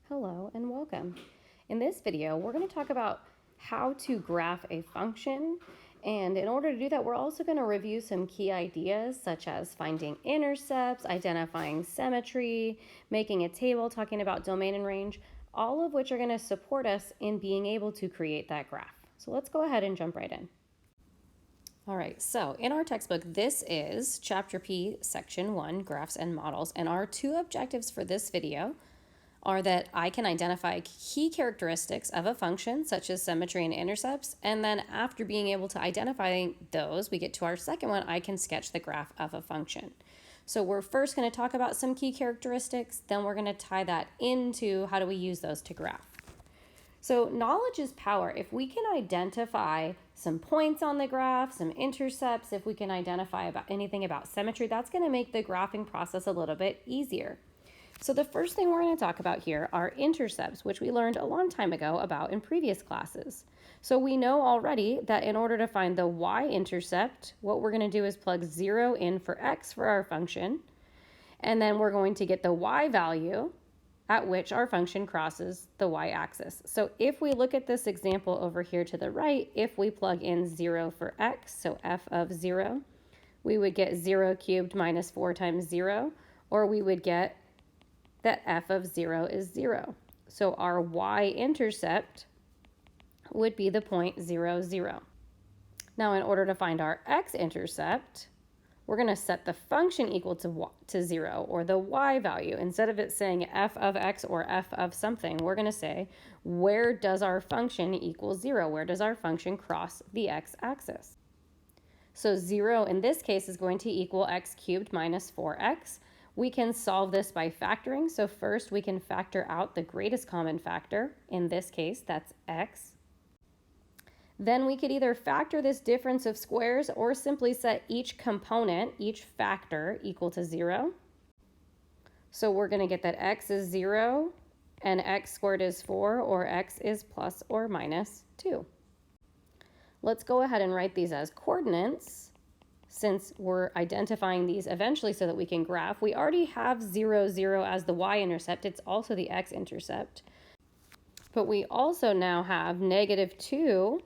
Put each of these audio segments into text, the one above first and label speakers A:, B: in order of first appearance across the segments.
A: Hello and welcome. In this video, we're going to talk about how to graph a function. And in order to do that, we're also going to review some key ideas such as finding intercepts, identifying symmetry, making a table, talking about domain and range, all of which are going to support us in being able to create that graph. So let's go ahead and jump right in. All right, so in our textbook, this is Chapter P, Section 1, Graphs and Models, and our two objectives for this video are that I can identify key characteristics of a function, such as symmetry and intercepts, and then after being able to identify those, we get to our second one, I can sketch the graph of a function. So we're first going to talk about some key characteristics, then we're going to tie that into how do we use those to graph. So knowledge is power. If we can identify some points on the graph, some intercepts, if we can identify anything about symmetry, that's going to make the graphing process a little bit easier. So the first thing we're going to talk about here are intercepts, which we learned a long time ago about in previous classes. So we know already that in order to find the y-intercept, what we're going to do is plug 0 in for x for our function, and then we're going to get the y value at which our function crosses the y-axis. So if we look at this example over here to the right, if we plug in 0 for x, so f of 0, we would get 0 cubed minus 4 times 0, or we would get that f of 0 is 0. So our y-intercept would be the point 0, 0. Now in order to find our x-intercept, we're going to set the function equal to 0, or the y value. Instead of it saying f of x or f of something, we're going to say, where does our function equal 0? Where does our function cross the x-axis? So 0 in this case is going to equal x cubed minus 4x. We can solve this by factoring. So first we can factor out the greatest common factor. In this case, that's x. Then we could either factor this difference of squares or simply set each component, each factor, equal to 0. So we're going to get that x is 0 and x squared is 4, or x is plus or minus 2. Let's go ahead and write these as coordinates. Since we're identifying these eventually so that we can graph, we already have 0, 0 as the y-intercept. It's also the x-intercept. But we also now have negative 2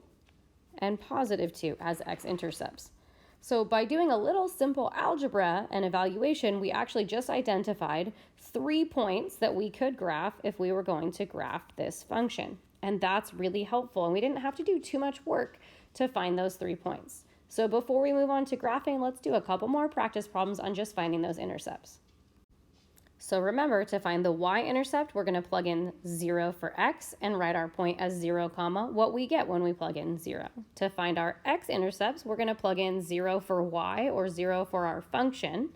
A: and positive 2 as x-intercepts. So by doing a little simple algebra and evaluation, we actually just identified 3 points that we could graph if we were going to graph this function. And that's really helpful. And we didn't have to do too much work to find those 3 points. So before we move on to graphing, let's do a couple more practice problems on just finding those intercepts. So remember, to find the y-intercept, we're going to plug in 0 for x and write our point as 0, what we get when we plug in 0. To find our x-intercepts, we're going to plug in 0 for y, or 0 for our function,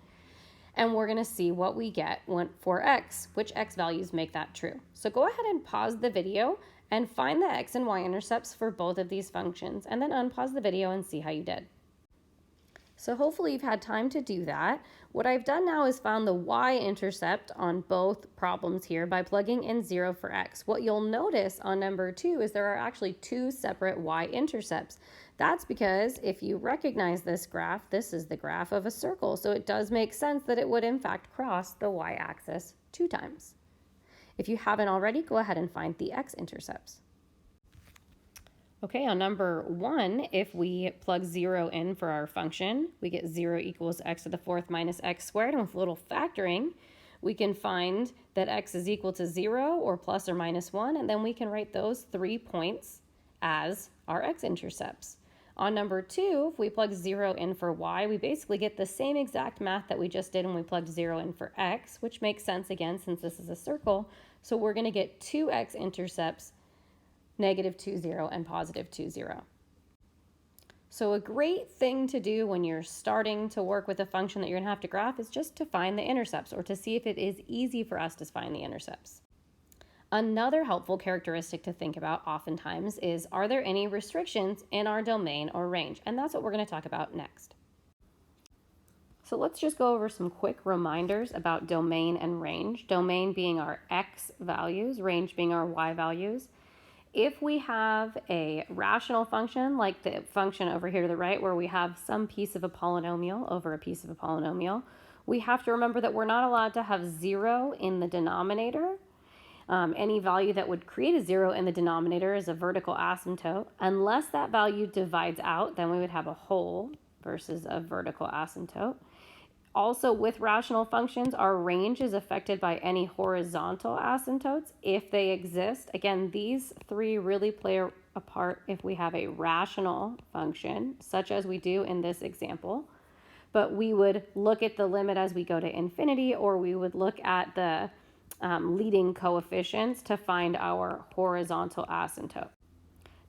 A: and we're going to see what we get for x, which x values make that true. So go ahead and pause the video and find the x and y-intercepts for both of these functions, and then unpause the video and see how you did. So hopefully you've had time to do that. What I've done now is found the y-intercept on both problems here by plugging in 0 for x. What you'll notice on number 2 is there are actually 2 separate y-intercepts. That's because if you recognize this graph, this is the graph of a circle, so it does make sense that it would in fact cross the y-axis 2 times. If you haven't already, go ahead and find the x-intercepts. Okay, on number 1, if we plug 0 in for our function, we get 0 equals x to the 4th minus x squared. And with a little factoring, we can find that x is equal to 0 or plus or minus 1, and then we can write those 3 points as our x-intercepts. On number 2, if we plug 0 in for y, we basically get the same exact math that we just did when we plugged 0 in for x, which makes sense again since this is a circle. So we're going to get 2 x-intercepts, negative 2, 0, and positive 2, 0. So a great thing to do when you're starting to work with a function that you're going to have to graph is just to find the intercepts, or to see if it is easy for us to find the intercepts. Another helpful characteristic to think about oftentimes is, are there any restrictions in our domain or range? And that's what we're going to talk about next. So let's just go over some quick reminders about domain and range. Domain being our x values, range being our y values. If we have a rational function, like the function over here to the right, where we have some piece of a polynomial over a piece of a polynomial, we have to remember that we're not allowed to have 0 in the denominator. Any value that would create a 0 in the denominator is a vertical asymptote. Unless that value divides out, then we would have a whole versus a vertical asymptote. Also, with rational functions, our range is affected by any horizontal asymptotes if they exist. Again, these three really play a part if we have a rational function, such as we do in this example. But we would look at the limit as we go to infinity, or we would look at the leading coefficients to find our horizontal asymptote.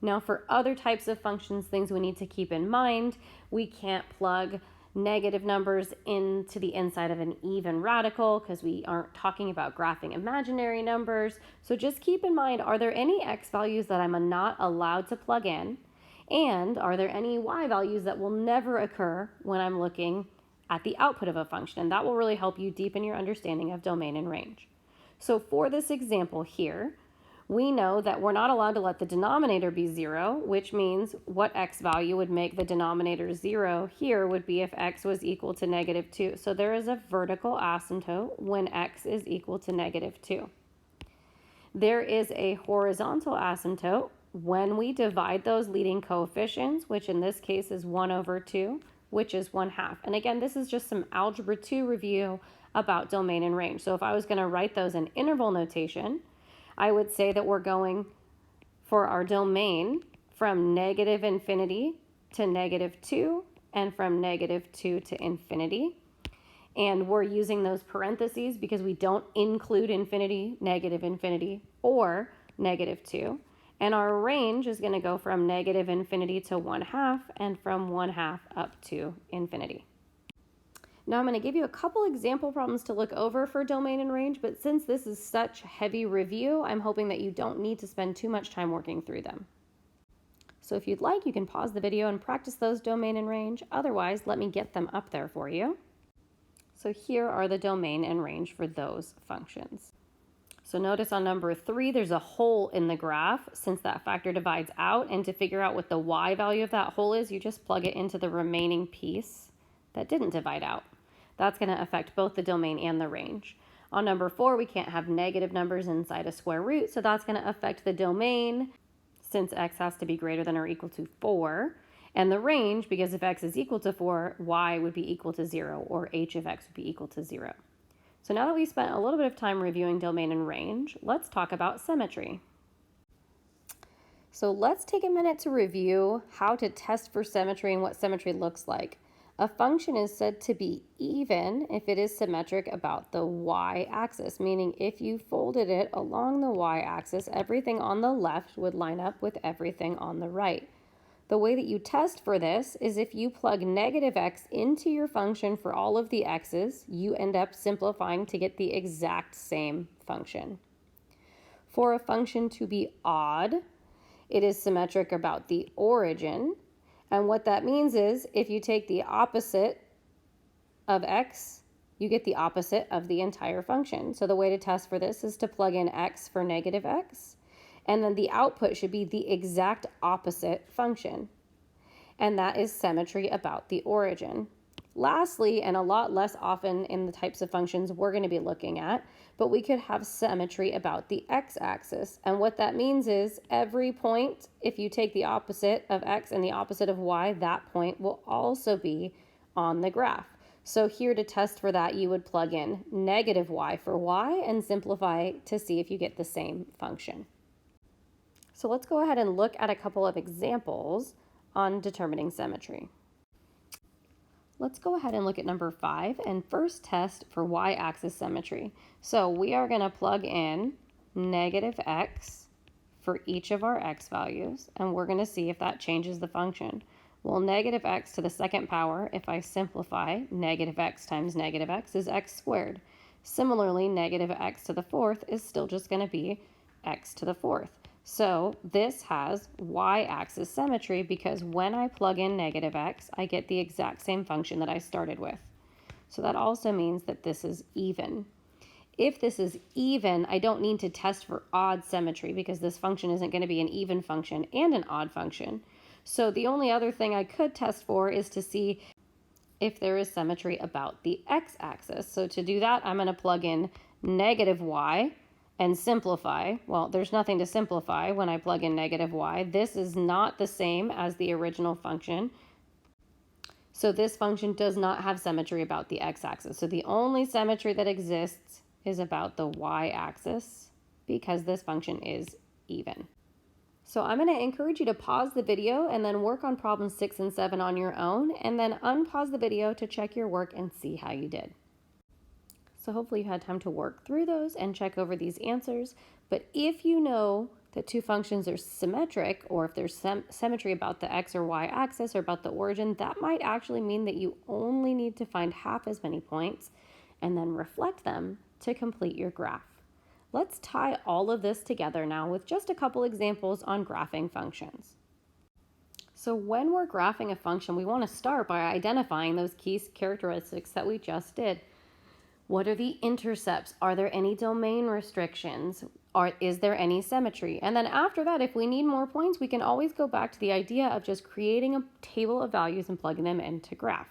A: Now, for other types of functions, things we need to keep in mind, we can't plug negative numbers into the inside of an even radical because we aren't talking about graphing imaginary numbers. So just keep in mind, are there any x values that I'm not allowed to plug in? And are there any y values that will never occur when I'm looking at the output of a function? And that will really help you deepen your understanding of domain and range. So for this example here, we know that we're not allowed to let the denominator be 0, which means what x value would make the denominator 0 here would be if x was equal to -2. So there is a vertical asymptote when x is equal to -2. There is a horizontal asymptote when we divide those leading coefficients, which in this case is 1/2, which is 1/2. And again, this is just some algebra 2 review about domain and range. So if I was going to write those in interval notation, I would say that we're going for our domain from -infinity to -2 and from -2 to infinity. And we're using those parentheses because we don't include infinity, -infinity, or -2. And our range is going to go from -infinity to 1/2 and from 1/2 up to infinity. Now I'm going to give you a couple example problems to look over for domain and range, but since this is such heavy review, I'm hoping that you don't need to spend too much time working through them. So if you'd like, you can pause the video and practice those domain and range. Otherwise, let me get them up there for you. So here are the domain and range for those functions. So notice on number 3, there's a hole in the graph since that factor divides out, and to figure out what the y value of that hole is, you just plug it into the remaining piece that didn't divide out. That's going to affect both the domain and the range. On number 4, we can't have negative numbers inside a square root, so that's going to affect the domain since x has to be greater than or equal to 4, and the range because if x is equal to 4, y would be equal to 0, or h of x would be equal to 0. So now that we've spent a little bit of time reviewing domain and range, let's talk about symmetry. So let's take a minute to review how to test for symmetry and what symmetry looks like. A function is said to be even if it is symmetric about the y-axis, meaning if you folded it along the y-axis, everything on the left would line up with everything on the right. The way that you test for this is if you plug -x into your function for all of the x's, you end up simplifying to get the exact same function. For a function to be odd, it is symmetric about the origin. And what that means is if you take the opposite of x, you get the opposite of the entire function. So the way to test for this is to plug in x for -x, and then the output should be the exact opposite function. And that is symmetry about the origin. Lastly, and a lot less often in the types of functions we're going to be looking at, but we could have symmetry about the x-axis. And what that means is every point, if you take the opposite of x and the opposite of y, that point will also be on the graph. So here to test for that, you would plug in -y for y and simplify to see if you get the same function. So let's go ahead and look at a couple of examples on determining symmetry. Let's go ahead and look at number 5 and first test for y-axis symmetry. So we are going to plug in -x for each of our x values, and we're going to see if that changes the function. Well, -x to the second power, if I simplify, -x times -x is x squared. Similarly, -x to the fourth is still just going to be x to the fourth. So this has y-axis symmetry because when I plug in -x, I get the exact same function that I started with. So that also means that this is even. If this is even, I don't need to test for odd symmetry because this function isn't going to be an even function and an odd function. So the only other thing I could test for is to see if there is symmetry about the x-axis. So to do that, I'm going to plug in -y and simplify. Well, there's nothing to simplify when I plug in negative y. This is not the same as the original function. So this function does not have symmetry about the x-axis. So the only symmetry that exists is about the y-axis because this function is even. So I'm going to encourage you to pause the video and then work on problems 6 and 7 on your own, and then unpause the video to check your work and see how you did. So hopefully you had time to work through those and check over these answers. But if you know that two functions are symmetric, or if there's symmetry about the x or y axis or about the origin, that might actually mean that you only need to find half as many points and then reflect them to complete your graph. Let's tie all of this together now with just a couple examples on graphing functions. So when we're graphing a function, we want to start by identifying those key characteristics that we just did. What are the intercepts? Are there any domain restrictions? Is there any symmetry? And then after that, if we need more points, we can always go back to the idea of just creating a table of values and plugging them into graph.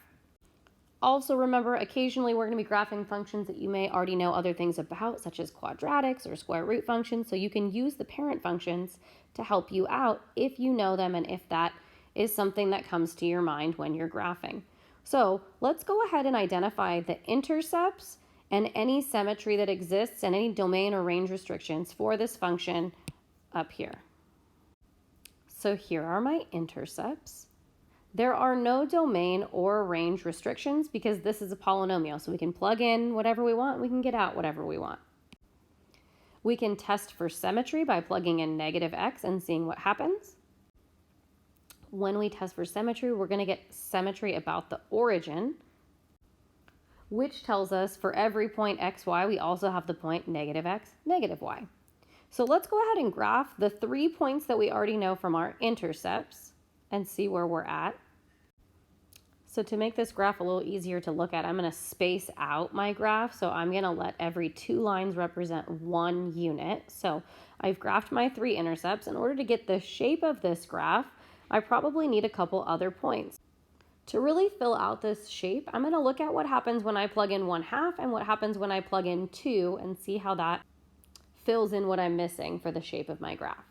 A: Also remember, occasionally we're going to be graphing functions that you may already know other things about, such as quadratics or square root functions, so you can use the parent functions to help you out if you know them and if that is something that comes to your mind when you're graphing. So let's go ahead and identify the intercepts and any symmetry that exists and any domain or range restrictions for this function up here. So here are my intercepts. There are no domain or range restrictions because this is a polynomial, so we can plug in whatever we want, we can get out whatever we want. We can test for symmetry by plugging in negative x and seeing what happens. When we test for symmetry, we're going to get symmetry about the origin, which tells us for every point xy, we also have the point negative x, negative y. So let's go ahead and graph the 3 points that we already know from our intercepts and see where we're at. So to make this graph a little easier to look at, I'm going to space out my graph. So I'm going to let every 2 lines represent 1 unit. So I've graphed my 3 intercepts. In order to get the shape of this graph, I probably need a couple other points. To really fill out this shape, I'm going to look at what happens when I plug in 1/2 and what happens when I plug in 2 and see how that fills in what I'm missing for the shape of my graph.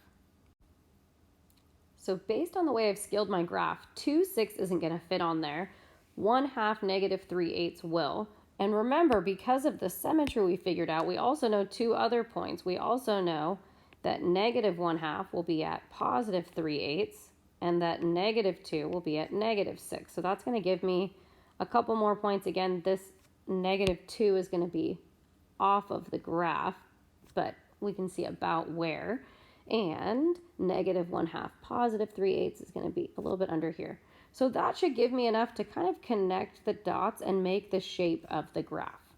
A: So based on the way I've scaled my graph, 2 6 isn't going to fit on there. 1/2 negative 3/8 will. And remember, because of the symmetry we figured out, we also know 2 other points. We also know that negative 1/2 will be at positive 3/8. And that negative 2 will be at negative 6. So that's going to give me a couple more points. Again, this negative 2 is going to be off of the graph, but we can see about where. And negative 1/2 positive 3/8 is going to be a little bit under here. So that should give me enough to kind of connect the dots and make the shape of the graph.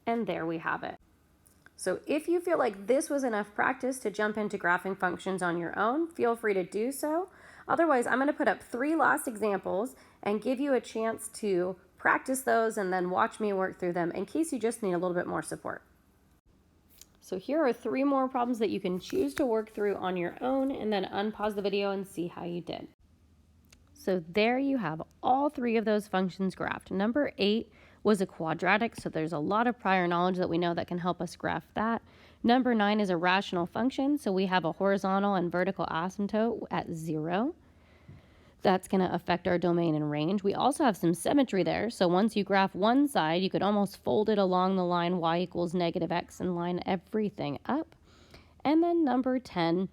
A: And there we have it. So if you feel like this was enough practice to jump into graphing functions on your own, feel free to do so. Otherwise, I'm going to put up 3 last examples and give you a chance to practice those and then watch me work through them in case you just need a little bit more support. So here are 3 more problems that you can choose to work through on your own and then unpause the video and see how you did. So there you have all 3 of those functions graphed. Number 8 was a quadratic, so there's a lot of prior knowledge that we know that can help us graph that. Number 9 is a rational function, so we have a horizontal and vertical asymptote at 0. That's going to affect our domain and range. We also have some symmetry there, so once you graph one side, you could almost fold it along the line y equals negative x and line everything up. And then number 10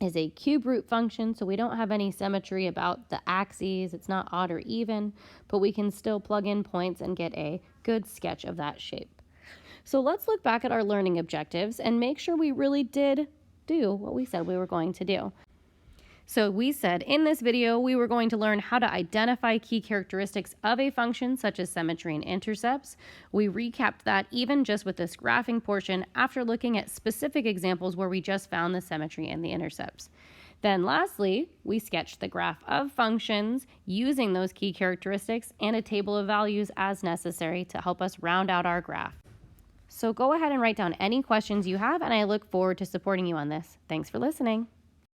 A: is a cube root function, so we don't have any symmetry about the axes. It's not odd or even, but we can still plug in points and get a good sketch of that shape. So let's look back at our learning objectives and make sure we really did do what we said we were going to do. So we said in this video, we were going to learn how to identify key characteristics of a function such as symmetry and intercepts. We recapped that even just with this graphing portion after looking at specific examples where we just found the symmetry and the intercepts. Then lastly, we sketched the graph of functions using those key characteristics and a table of values as necessary to help us round out our graph. So go ahead and write down any questions you have, and I look forward to supporting you on this. Thanks for listening.